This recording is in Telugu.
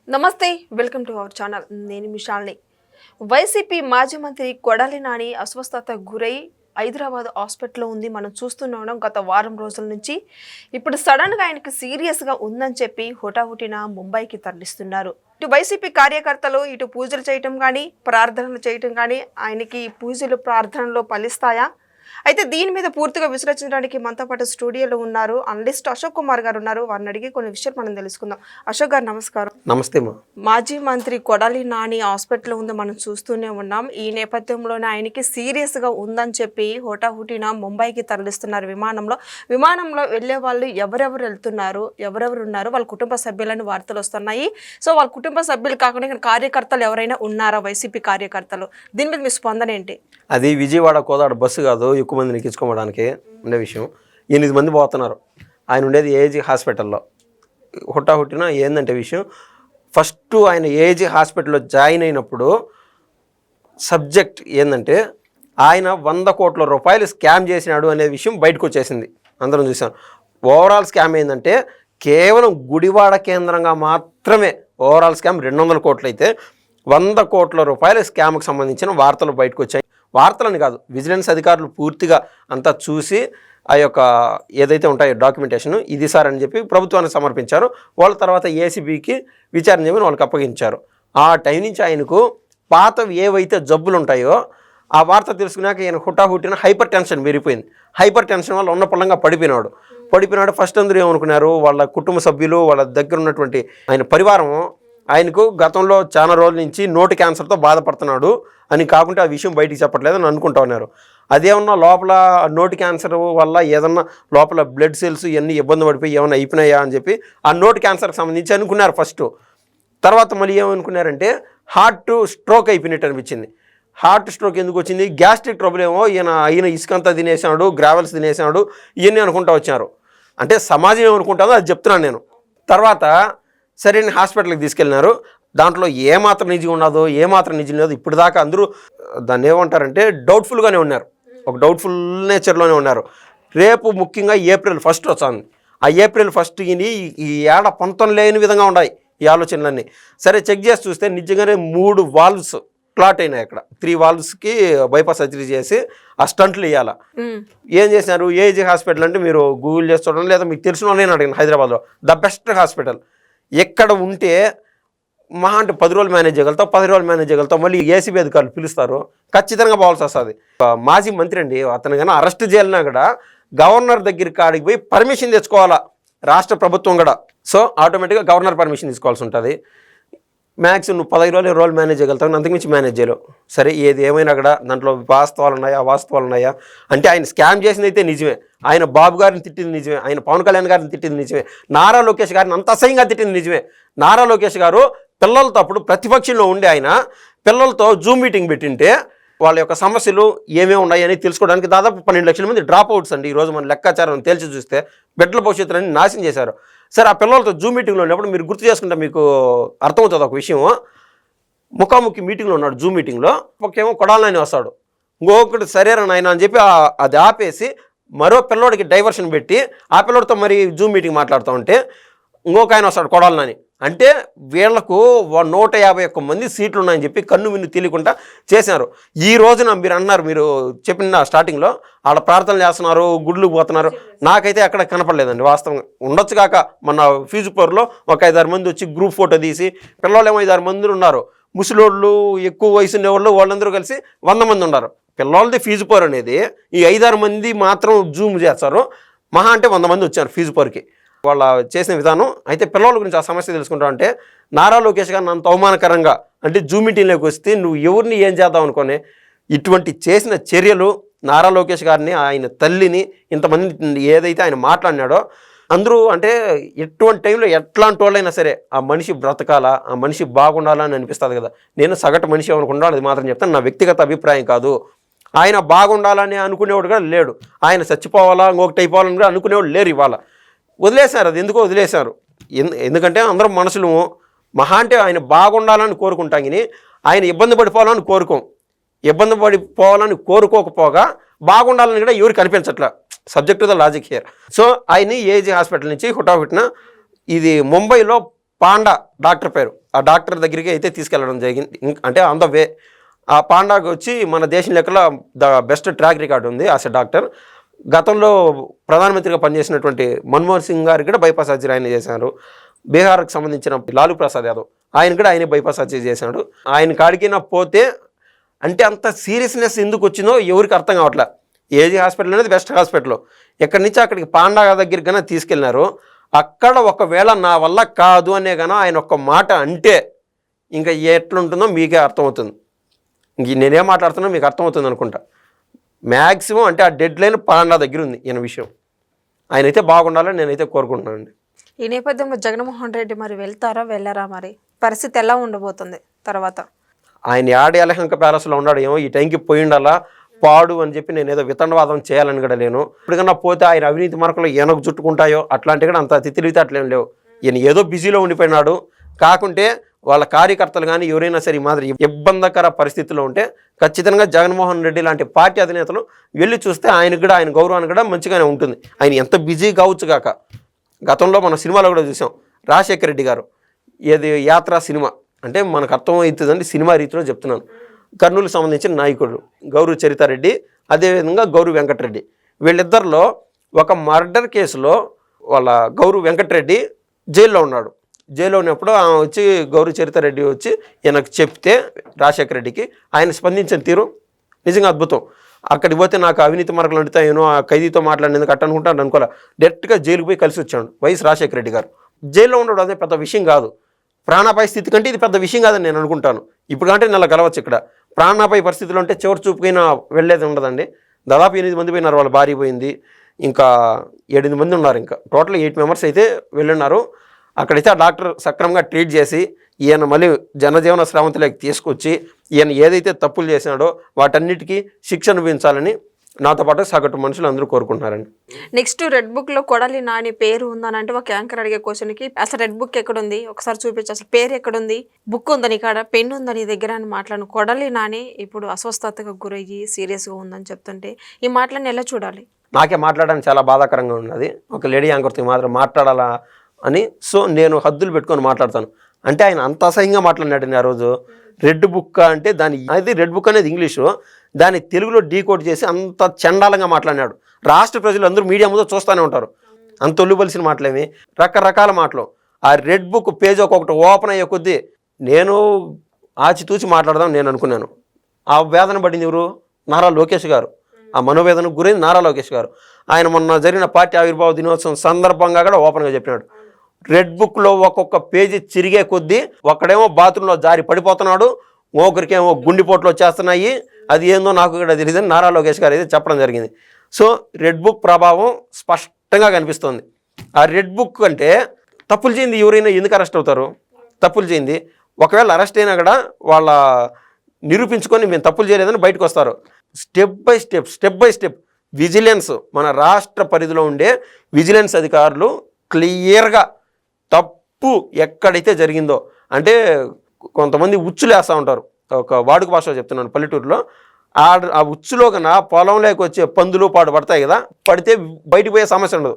నమస్తే, వెల్కమ్ టు అవర్ ఛానల్. నేను మిషాల్ని. వైసీపీ మాజీ మంత్రి కొడాలి నాని అస్వస్థత గురై హైదరాబాద్ హాస్పిటల్లో ఉంది. మనం చూస్తున్నాం గత వారం రోజుల నుంచి. ఇప్పుడు సడన్గా ఆయనకి సీరియస్గా ఉందని చెప్పి హుటాహుటిన ముంబైకి తరలిస్తున్నారు. ఇటు వైసీపీ కార్యకర్తలు ఇటు పూజలు చేయటం కానీ ప్రార్థనలు చేయటం కానీ ఆయనకి పూజలు ప్రార్థనలో ఫలిస్తాయా? అయితే దీని మీద పూర్తిగా విశ్లేషించడానికి మనతో పాటు స్టూడియోలో ఉన్నారు అనలిస్ట్ అశోక్ కుమార్ గారు ఉన్నారు. వారిని అడిగి కొన్ని విషయాలు మనం తెలుసుకుందాం. అశోక్ గారు నమస్కారం. నమస్తే. మాజీ మంత్రి కొడాలి నాని హాస్పిటల్లో ఉంది, మనం చూస్తూనే ఉన్నాం. ఈ నేపథ్యంలోనే ఆయనకి సీరియస్గా ఉందని చెప్పి హోటాహుటిన ముంబైకి తరలిస్తున్నారు విమానంలో వెళ్ళే వాళ్ళు ఎవరెవరు వెళ్తున్నారు, ఎవరెవరు ఉన్నారు, వాళ్ళ కుటుంబ సభ్యులని వార్తలు వస్తున్నాయి. సో వాళ్ళ కుటుంబ సభ్యులు కాకుండా ఇక్కడ కార్యకర్తలు ఎవరైనా ఉన్నారా, వైసీపీ కార్యకర్తలు? దీని మీద మీ స్పందన ఏంటి? అది విజయవాడ కోదాడ బస్సు కాదు, ఎక్కువ మందిని ఎక్కించుకోవడానికి ఉండే విషయం. 8 మంది పోతున్నారు. ఆయన ఉండేది ఏజీ హాస్పిటల్లో. హుట్టాహుట్టిన ఏందంటే విషయం, ఫస్ట్ ఆయన ఏజీ హాస్పిటల్లో జాయిన్ అయినప్పుడు సబ్జెక్ట్ ఏంటంటే ఆయన 100 కోట్ల రూపాయలు స్కామ్ చేసినాడు అనే విషయం బయటకు వచ్చేసింది. అందరం చూసాం. ఓవరాల్ స్కామ్ ఏంటంటే కేవలం గుడివాడ కేంద్రంగా మాత్రమే ఓవరాల్ స్కామ్ 200 కోట్లు అయితే 100 కోట్ల రూపాయల స్కామ్కి సంబంధించిన వార్తలు బయటకు వచ్చాయి. వార్తలని కాదు, విజిలెన్స్ అధికారులు పూర్తిగా అంతా చూసి ఆ యొక్క ఏదైతే ఉంటాయో డాక్యుమెంటేషన్ ఇది సార్ అని చెప్పి ప్రభుత్వానికి సమర్పించారు. వాళ్ళ తర్వాత ఏసీబీకి విచారణ చేయమని వాళ్ళకి అప్పగించారు. ఆ టైం నుంచి ఆయనకు పాతవి ఏవైతే జబ్బులు ఉంటాయో ఆ వార్త తెలుసుకున్నాక ఈయన హుటాహుటిన హైపర్ టెన్షన్ పెరిగిపోయింది. హైపర్ టెన్షన్ వల్ల ఉన్న పళ్ళంగా పడిపోయినాడు. ఫస్ట్ అందరూ ఏమనుకున్నారు, వాళ్ళ కుటుంబ సభ్యులు, వాళ్ళ దగ్గర ఉన్నటువంటి ఆయన పరివారం ఆయనకు గతంలో చాలా రోజుల నుంచి నోటి క్యాన్సర్తో బాధపడుతున్నాడు అని కాకుండా ఆ విషయం బయటికి చెప్పట్లేదని అనుకుంటా ఉన్నారు. అదేమన్నా లోపల నోటి క్యాన్సర్ వల్ల ఏదన్నా లోపల బ్లడ్ సెల్స్ ఇవన్నీ ఇబ్బంది పడిపోయి ఏమైనా అయిపోయినాయా అని చెప్పి ఆ నోటి క్యాన్సర్కి సంబంధించి అనుకున్నారు ఫస్ట్. తర్వాత మళ్ళీ ఏమనుకున్నారంటే హార్ట్ స్ట్రోక్ అయిపోయినట్టు అనిపించింది. హార్ట్ స్ట్రోక్ ఎందుకు వచ్చింది, గ్యాస్ట్రిక్ ట్రబుల్ ఏమో ఈయన ఇసుకంతా తినేసాడు, గ్రావెల్స్ తినేసాడు, ఇవన్నీ అనుకుంటా వచ్చారు. అంటే సమాజం ఏమనుకుంటుందో అది చెప్తున్నాను నేను. తర్వాత సరే హాస్పిటల్కి తీసుకెళ్ళినారు. దాంట్లో ఏమాత్రం నిజం ఉన్నదో ఏమాత్రం నిజం లేదో ఇప్పుడు దాకా అందరూ దాన్ని ఏమంటారంటే డౌట్ఫుల్గానే ఉన్నారు, ఒక డౌట్ఫుల్ నేచర్లోనే ఉన్నారు. రేపు ముఖ్యంగా April 1 వస్తుంది. ఆ April 1 ఈ ఏడ పొంతం లేని విధంగా ఉన్నాయి ఈ ఆలోచనలన్నీ. సరే చెక్ చేసి చూస్తే నిజంగానే 3 వాల్వ్స్ క్లాట్ అయినాయి. అక్కడ 3 వాల్వ్స్కి బైపాస్ సర్జరీ చేసి ఆ స్టంట్లు వేయాల. ఏం చేసినారు, ఏజీ హాస్పిటల్ అంటే మీరు గూగుల్ చేసి చూడండి, లేదా మీకు తెలిసిన వాళ్ళని అడిగిన హైదరాబాద్లో ద బెస్ట్ హాస్పిటల్. ఎక్కడ ఉంటే మహా అంటే 10 రోజులు మేనేజ్ చేయగలుగుతావు, 10 రోజులు మేనేజ్ చేయగలుగుతావు. మళ్ళీ ఏసీబీ అధికారులు పిలుస్తారు, ఖచ్చితంగా పోవాల్సి వస్తుంది. మాజీ మంత్రి అండి అతను, కానీ అరెస్ట్ చేయాలన్నా కూడా గవర్నర్ దగ్గరికి కాడికి పోయి పర్మిషన్ తెచ్చుకోవాలా రాష్ట్ర ప్రభుత్వం కూడా. సో ఆటోమేటిక్గా గవర్నర్ పర్మిషన్ తీసుకోవాల్సి ఉంటుంది. మ్యాక్సిమం నువ్వు 15 రోజులు 20 రోజులు మేనేజ్ చేయగలుగుతావు, అంతకుమించి మేనేజ్ చేయలేవు. సరే ఏది ఏమైనా కూడా దాంట్లో వాస్తవాలు ఉన్నాయా అవాస్తవాలు ఉన్నాయా అంటే ఆయన స్కామ్ చేసింది అయితే నిజమే, ఆయన బాబు గారిని తిట్టింది నిజమే, ఆయన పవన్ కళ్యాణ్ గారిని తిట్టింది నిజమే, నారా లోకేష్ గారిని అంత అసహ్యంగా తిట్టింది నిజమే. నారా లోకేష్ గారు పిల్లలతో అప్పుడు ప్రతిపక్షంలో ఉండి ఆయన పిల్లలతో జూమ్ మీటింగ్ పెట్టింటే వాళ్ళ యొక్క సమస్యలు ఏమేమి ఉన్నాయని తెలుసుకోవడానికి దాదాపు 12 లక్షల మంది డ్రాప్ అవుట్స్ అండి. ఈరోజు మన లెక్కాచారం తేల్చి చూస్తే బిడ్డల భవిష్యత్తులని నాశనం చేశారు. సరే ఆ పిల్లలతో జూమ్ మీటింగ్లో ఉన్నప్పుడు మీరు గుర్తు చేసుకుంటే మీకు అర్థమవుతుంది ఒక విషయం. ముఖాముఖి మీటింగ్లో ఉన్నాడు, జూమ్ మీటింగ్లో ఒకేమో కొడాలని వస్తాడు, ఇంకొకటి సరేరా నాయన అని చెప్పి అది ఆపేసి మరో పిల్లోడికి డైవర్షన్ పెట్టి ఆ పిల్లోడితో మరి జూమ్ మీటింగ్ మాట్లాడుతూ ఉంటే ఇంకొక ఆయన వస్తాడు కొడాలని. అంటే వీళ్లకు 151 మంది సీట్లు ఉన్నాయని చెప్పి కన్ను విన్ను తెలియకుండా చేశారు. ఈ రోజున మీరు అన్నారు, మీరు చెప్పిన స్టార్టింగ్లో ఆడ ప్రార్థనలు చేస్తున్నారు, గుడ్లు పోతున్నారు, నాకైతే అక్కడ కనపడలేదండి వాస్తవంగా. ఉండొచ్చు కాక మన ఫీజుపూర్లో ఒక 5-6 మంది వచ్చి గ్రూప్ ఫోటో తీసి, పిల్లలు ఏమో 5-6 మంది ఉన్నారు, ముసలోళ్ళు ఎక్కువ వయసు ఉండేవాళ్ళు వాళ్ళందరూ కలిసి 100 మంది ఉన్నారు. పిల్లలది ఫీజుపూర్ అనేది ఈ 5-6 మంది మాత్రం జూమ్ చేస్తారు, మహా అంటే 100 మంది వచ్చారు ఫీజుపూర్కి. వాళ్ళ చేసిన విధానం అయితే పిల్లల గురించి ఆ సమస్య తెలుసుకుంటా అంటే నారా లోకేష్ గారిని అంత అవమానకరంగా అంటే జూమ్ మీటింగ్లోకి వస్తే నువ్వు ఎవరిని ఏం చేద్దాం అనుకోని ఇటువంటి చేసిన చర్యలు నారా లోకేష్ గారిని, ఆయన తల్లిని, ఇంతమంది ఏదైతే ఆయన మాట్లాడినాడో అందరూ అంటే ఎటువంటి టైంలో ఎట్లాంటి వాళ్ళైనా సరే ఆ మనిషి బ్రతకాలా, ఆ మనిషి బాగుండాలా అని అనిపిస్తుంది కదా. నేను సగటు మనిషి అనుకుంటాను, అది మాత్రం చెప్తాను, నా వ్యక్తిగత అభిప్రాయం కాదు. ఆయన బాగుండాలని అనుకునేవాడు కూడా లేడు, ఆయన చచ్చిపోవాలా ఇంకొకటి అయిపోవాలని కూడా అనుకునేవాడు లేరు. ఇవాళ వదిలేశారు, అది ఎందుకో వదిలేశారు. ఎందుకంటే అందరం మనుషులు మహా అంటే ఆయన బాగుండాలని కోరుకుంటాం, కానీ ఆయన ఇబ్బంది పడిపోవాలని ఇబ్బంది పడిపోవాలని కోరుకోకపోగా బాగుండాలని కూడా ఎవరు కనిపించట్లా. Subject to the logic here. So ఆయన్ని ఏజీ హాస్పిటల్ నుంచి హుటాహుటిన ఇది ముంబైలో పాండా డాక్టర్ పేరు, ఆ డాక్టర్ దగ్గరికి అయితే తీసుకెళ్ళడం జరిగింది. అంటే ఆన్ ద వే ఆ పాండాకి వచ్చి మన దేశం లెక్కలో ద బెస్ట్ ట్రాక్ రికార్డు ఉంది యాజ్ ఎ డాక్టర్. గతంలో ప్రధానమంత్రిగా పనిచేసినటువంటి మన్మోహన్ సింగ్ గారికి కూడా బైపాస్ సర్జరీ ఆయన చేశారు. బీహార్కి సంబంధించిన లాలూ ప్రసాద్ యాదవ్ ఆయనే బైపాస్ సర్జరీ చేశాడు. ఆయన కాడికినా పోతే అంటే అంత సీరియస్నెస్ ఎందుకు వచ్చిందో ఎవరికి అర్థం కావట్లే. ఏజీ హాస్పిటల్ అనేది బెస్ట్ హాస్పిటల్. ఎక్కడి నుంచి అక్కడికి పాండా దగ్గరికి కన్నా తీసుకెళ్ళినారు. అక్కడ ఒకవేళ నా వల్ల కాదు అనే కన్నా ఆయన ఒక్క మాట అంటే ఇంకా ఎట్లుంటుందో మీకే అర్థమవుతుంది. ఇంక నేనేం మాట్లాడుతున్నా మీకు అర్థమవుతుంది అనుకుంటా. మ్యాక్సిమం అంటే ఆ డెడ్ లైన్ పాండా దగ్గర ఉంది ఈయన విషయం. ఆయన అయితే బాగుండాలని నేనైతే కోరుకుంటున్నానండి. ఈ నేపథ్యంలో జగన్మోహన్ రెడ్డి మరి వెళ్తారా వెళ్ళారా, మరి పరిస్థితి ఎలా ఉండబోతుంది తర్వాత? ఆయన యాడ యలహంక ప్యాలెస్లో ఉన్నాడు ఏమో, ఈ టైంకి పోయిండాలా పాడు అని చెప్పి నేను ఏదో వితండవాదం చేయాలని కూడా లేను. ఇప్పటికన్నా పోతే ఆయన అవినీతి మరకలు ఏనకు చుట్టుకుంటాయో అట్లాంటివి కూడా అంత తిరిగితే అట్లేం లేవు. ఈయన ఏదో బిజీలో ఉండిపోయినాడు. కాకుంటే వాళ్ళ కార్యకర్తలు కానీ ఎవరైనా సరే ఈ మాదిరి ఇబ్బందికర పరిస్థితుల్లో ఉంటే ఖచ్చితంగా జగన్మోహన్ రెడ్డి లాంటి పార్టీ అధినేతలు వెళ్ళి చూస్తే ఆయనకు కూడా ఆయన గౌరవానికి కూడా మంచిగానే ఉంటుంది. ఆయన ఎంత బిజీ కావచ్చు కాక. గతంలో మన సినిమాలో కూడా చూసాం, రాజశేఖర రెడ్డి గారు ఏది యాత్ర సినిమా అంటే మనకు అర్థమవుతుందండి, సినిమా రీతిలో చెప్తున్నాను. కర్నూలుకు సంబంధించిన నాయకుడు గౌరు చరితారెడ్డి, అదేవిధంగా గౌరు వెంకటరెడ్డి, వీళ్ళిద్దరిలో ఒక మర్డర్ కేసులో వాళ్ళ గౌరు వెంకటరెడ్డి జైల్లో ఉన్నాడు. జైల్లో ఉన్నప్పుడు ఆమె వచ్చి గౌరు చరితారెడ్డి వచ్చి ఈయనకు చెప్తే రాజశేఖర రెడ్డికి ఆయన స్పందించిన తీరు నిజంగా అద్భుతం. అక్కడికి పోతే నాకు అవినీతి మరకలు అంటుతాయేనో ఆ ఖైదీతో మాట్లాడినందుకు అట్ట అనుకుంటాను అనుకోలే. డైరెక్ట్గా జైలుకి పోయి కలిసి వచ్చాడు వైఎస్ రాజశేఖర రెడ్డి గారు. జైల్లో ఉండడం అదే పెద్ద విషయం కాదు. ప్రాణాపాయ స్థితి కంటే ఇది పెద్ద విషయం కాదని నేను అనుకుంటాను. ఇప్పుడు కంటే నెల గెలవచ్చు. ఇక్కడ ప్రాణాపాయ పరిస్థితులు అంటే చివరి చూపుకైనా వెళ్ళేది ఉండదండి. దాదాపు 8 మంది పోయినారు, వాళ్ళ భార్య పోయింది, ఇంకా 8 మంది ఉన్నారు. ఇంకా టోటల్ 8 మెంబర్స్ అయితే వెళ్ళున్నారు. అక్కడైతే ఆ డాక్టర్ సక్రమంగా ట్రీట్ చేసి ఈయన మళ్ళీ జనజీవన స్రవంతిలోకి తీసుకొచ్చి ఈయన ఏదైతే తప్పులు చేసినాడో వాటన్నిటికీ శిక్ష అనుభవించాలని నాతో పాటు సగటు మనుషులు అందరూ కోరుకుంటున్నారండి. నెక్స్ట్ రెడ్ బుక్లో కొడాలి నాని పేరు ఉందని అంటే ఒక యాంకర్ అడిగే క్వశ్చన్కి అసలు రెడ్ బుక్ ఎక్కడుంది ఒకసారి చూపించు, అసలు పేరు ఎక్కడుంది, బుక్ ఉందని కాడ, పెన్ ఉందని దగ్గర అని మాట్లాడిన కొడాలి నాని ఇప్పుడు అస్వస్థతకు గురయ్యి సీరియస్గా ఉందని చెప్తుంటే ఈ మాటలను ఎలా చూడాలి? నాకే మాట్లాడడానికి చాలా బాధాకరంగా ఉన్నది. ఒక లేడీ యాంకర్తో మాత్రం మాట్లాడాలా అని. సో నేను హద్దులు పెట్టుకొని మాట్లాడతాను. అంటే ఆయన అంత అసహ్యంగా మాట్లాడినాడు ఆ రోజు. రెడ్ బుక్ అంటే అది రెడ్ బుక్ అనేది ఇంగ్లీషు, దాన్ని తెలుగులో డీకోడ్ చేసి అంత చండాలంగా మాట్లాడినాడు. రాష్ట్ర ప్రజలు అందరూ మీడియా ముందు చూస్తూనే ఉంటారు. అంత ఒళ్ళుబలిసిన మాటలేమి, రకరకాల మాటలు. ఆ రెడ్ బుక్ పేజ్ ఒక్కొక్కటి ఓపెన్ అయ్యే కొద్దీ నేను ఆచితూచి మాట్లాడదాం నేను అనుకున్నాను. ఆ వేదన పడింది ఎవరు? నారా లోకేష్ గారు. ఆ మనోవేదనకు గురైంది నారా లోకేష్ గారు. ఆయన మొన్న జరిగిన పార్టీ ఆవిర్భావ దినోత్సవం సందర్భంగా కూడా ఓపెన్గా చెప్పినాడు, రెడ్ బుక్లో ఒక్కొక్క పేజీ చిరిగే కొద్దీ ఒక్కడేమో బాత్రూంలో జారి పడిపోతున్నాడు, ఒకరికేమో గుండెపోట్లు వచ్చేస్తున్నాయి, అది ఏందో నాకు కూడా తెలియదని నారా లోకేష్ గారు అయితే చెప్పడం జరిగింది. సో రెడ్ బుక్ ప్రభావం స్పష్టంగా కనిపిస్తుంది. ఆ రెడ్ బుక్ అంటే తప్పులు చేయింది ఎవరైనా ఎందుకు అరెస్ట్ అవుతారు? తప్పులు చేయింది ఒకవేళ అరెస్ట్ అయినా కూడా వాళ్ళ నిరూపించుకొని మేము తప్పులు చేయలేదని బయటకు వస్తారు. స్టెప్ బై స్టెప్ విజిలెన్స్, మన రాష్ట్ర పరిధిలో ఉండే విజిలెన్స్ అధికారులు క్లియర్గా తప్పు ఎక్కడైతే జరిగిందో, అంటే కొంతమంది ఉచ్చులు వేస్తూ ఉంటారు, ఒక వాడుక భాషలో చెప్తున్నాను, పల్లెటూరులో ఆ ఉచ్చులో కన్నా పొలంలోకి వచ్చే పందులు పాడు పడతాయి కదా, పడితే బయటకు పోయే సమస్య ఉండదు.